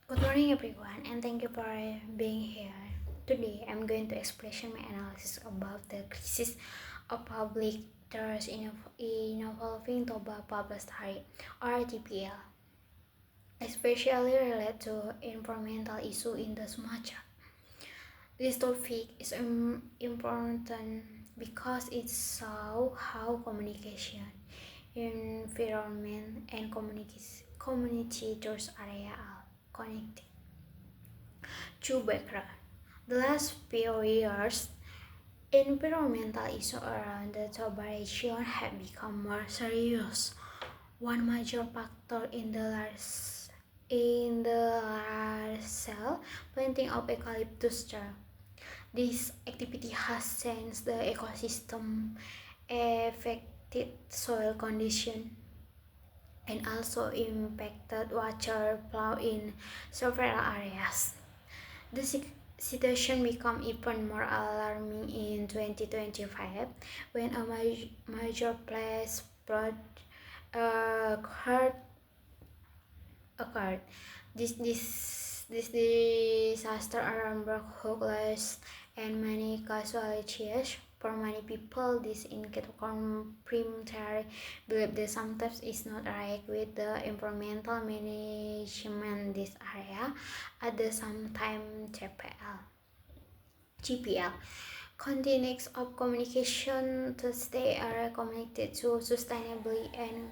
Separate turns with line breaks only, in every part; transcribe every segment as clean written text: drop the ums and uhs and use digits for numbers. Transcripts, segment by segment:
Good morning, everyone, and thank you for being here. Today, I'm going to explain my analysis about the crisis of public trust involving Toba Public Study, or TPL, especially related to environmental issue in the Sumatra. This topic is important because it shows how communication, environment, and community towards area are connected. To background. The last few years, environmental issues around the Toba region have become more serious. One major factor in the large scale planting of eucalyptus tree. This activity has changed the ecosystem, affected soil condition, and also impacted water flow in several areas. The situation became even more alarming in 2025 when a major flash flood occurred. occurred. This disaster brought hopeless and many casualties for many people. This confirmed theory believe that sometimes is not right with the environmental management this area. At the same time, GPL continues of communication to stay are connected to sustainability and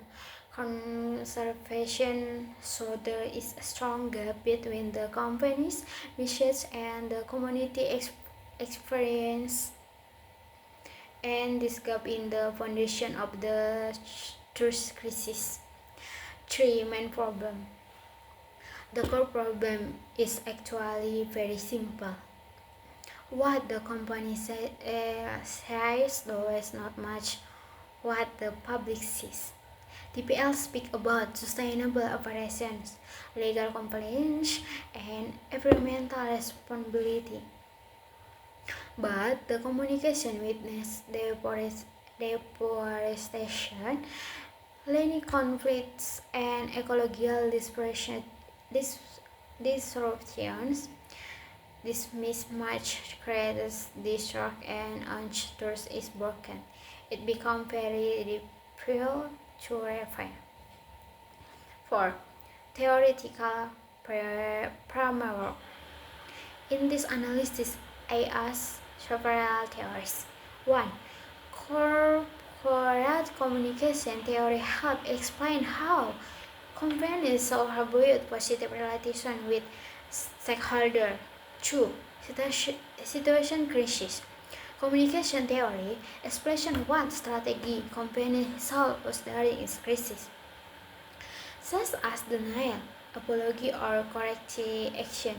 conservation, so there is a strong gap between the company's research and the community experience, and this gap in the foundation of the trust crisis. Three main problem. The core problem is actually very simple. What the company says though is not much what the public sees. TPL speak about sustainable operations, legal compliance, and environmental responsibility. But the communication witness deforestation, land conflicts, and ecological disruptions. This mismatch creates distrust and trust is broken. It becomes very difficult to refine. 4. Theoretical framework. In this analysis, I asked several theories. 1. Corporate communication theory help explain how companies should build positive relations with stakeholders. 2. Situation crisis. Communication theory explains what strategy companies use during crisis, such as denial, apology, or corrective action.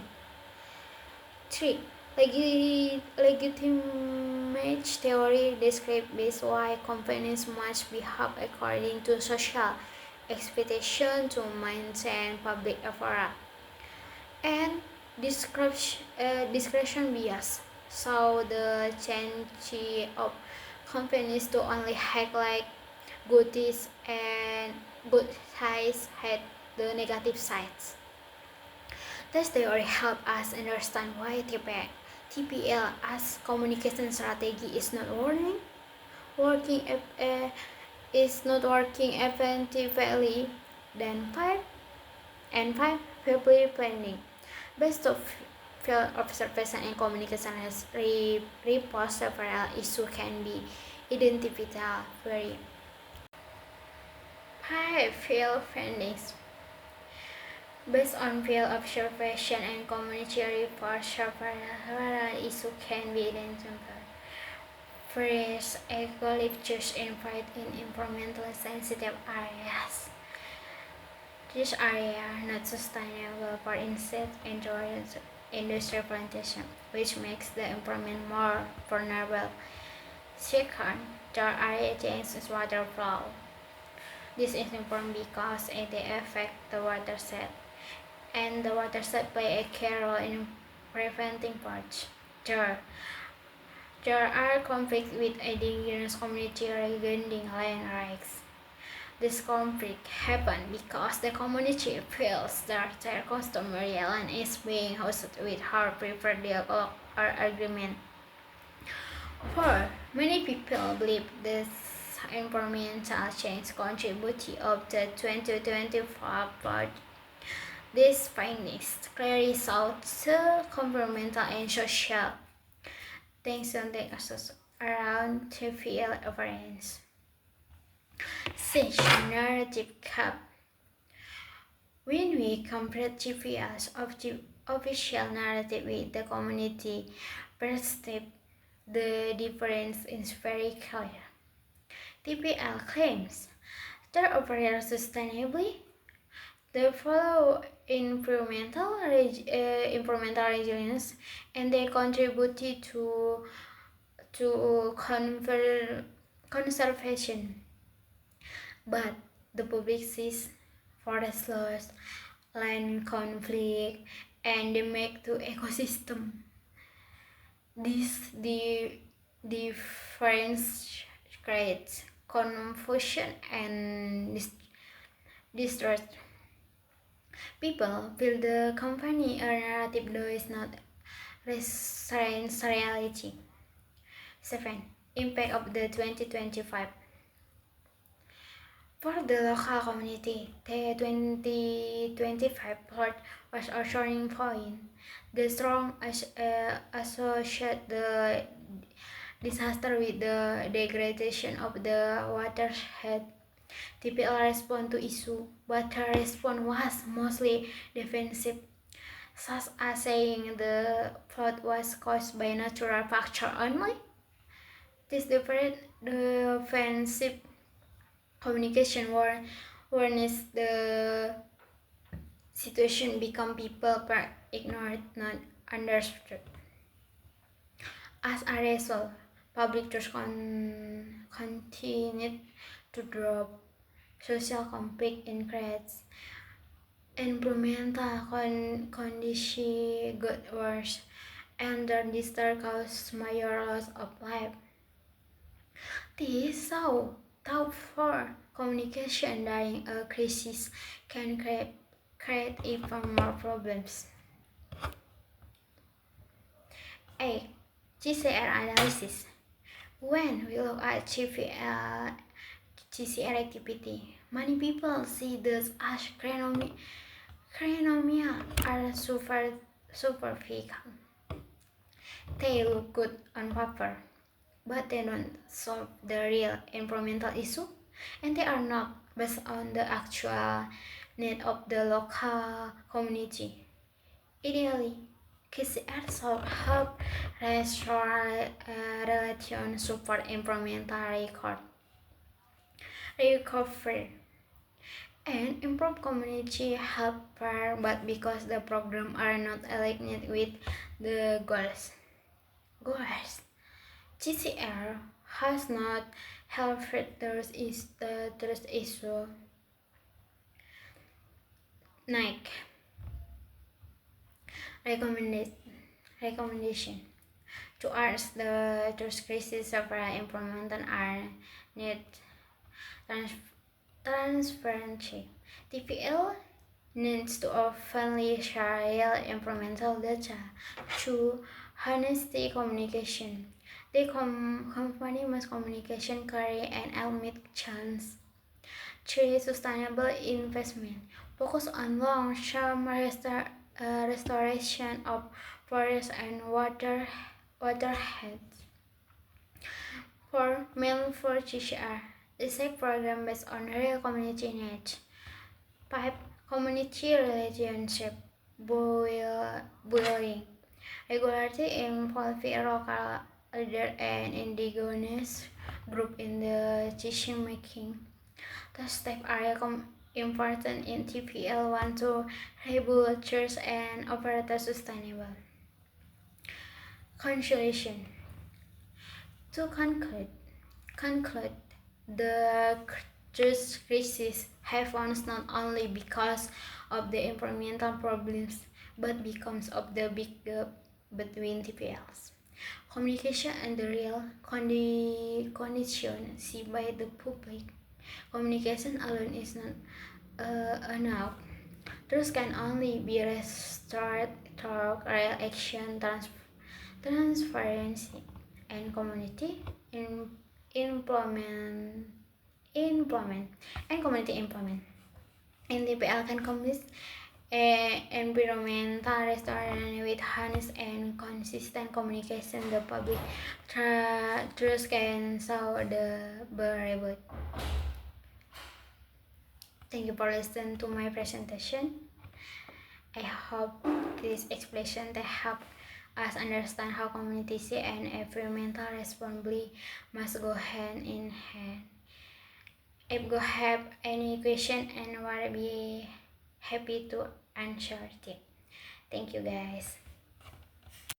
3. Legitimate theory describes why companies must behave according to social expectations to maintain public approval. And discretion bias, so the tendency of companies to only act like goodies and good sides had the negative sides. This theory help us understand why TPL as communication strategy is not working effectively. Then 5 and 5 public planning. Based on field observation and communication has report several issues can be identified very. 5 field findings. Based on field observation and community report, several issues can be identified. First, eucalyptus invite in environmentally sensitive areas. These areas are not sustainable for insect and industrial plantation, which makes the environment more vulnerable. Second, the area changes water flow. This is important because it affects the watershed, and the watershed play a key role in preventing poaching. Third, there are conflicts with indigenous communities regarding land rights. This conflict happened because the community feels that their customary land is being hosted with her preferred dialogue or agreement. For many people believe this environmental change contributed of the 2025 project. These findings clearly show the environmental and social tension that exists around TPL events. Such narrative gap. When we compare TPL's official narrative with the community perspective, the difference is very clear. TPL claims they operate sustainably, they follow environmental resilience, and they contribute to conservation. But the public sees forest loss, land conflict, and damage to ecosystem. This difference creates confusion and distrust. People feel the company or narrative does not represent reality. 7. Impact of the 2025. For the local community, the 2025 plot was a turning point. The strong associate the disaster with the degradation of the watershed. TPL respond to issue, but her response was mostly defensive, such as saying the flood was caused by natural factor only. This defensive communication warns the situation become people ignored, not understood. As a result, public trust continued to drop, social conflict increased, environmental conditions got worse, and the disaster caused major loss of life. This shows how poor communication during a crisis can create even more problems. 8. GCR analysis. When we look at GCR activity, many people see this as cranial or superficial. They look good on paper, but they don't solve the real environmental issue, and they are not based on the actual need of the local community. Ideally, KCR should help restore relations, support environmental recovery, and improve community health care, but because the programs are not aligned with the goals. GCR has not helped reduce the trust issue. Nike recommendation to address the trust crisis several improvements are needed. Transparency. TPL needs to openly share real environmental data through honesty communication. The company must communication clearly and admit chance. 3. Sustainable investment. Focus on long-term restoration of forests and waterheads. 4. Mail for GCR. Design program based on real community needs. 5. Community relationship building. Regularly involving local leaders and indigenous groups in the decision making. The steps are important in TPL want to rebuild church and operate sustainable. Conclusion. To conclude, the trust crisis happens not only because of the environmental problems, but because of the big gap between TPLs. Communication and the real condition seen by the public. Communication alone is not enough. Trust can only be restored through real action, transparency, and community employment, and community employment. NTPL can complete environmental restoration with honest and consistent communication. The public trust can solve the variable. Thank you for listening to my presentation. I hope this explanation to help us understand how community and environmental responsibility must go hand in hand. If you have any question, and I will be happy to answer it. Thank you guys.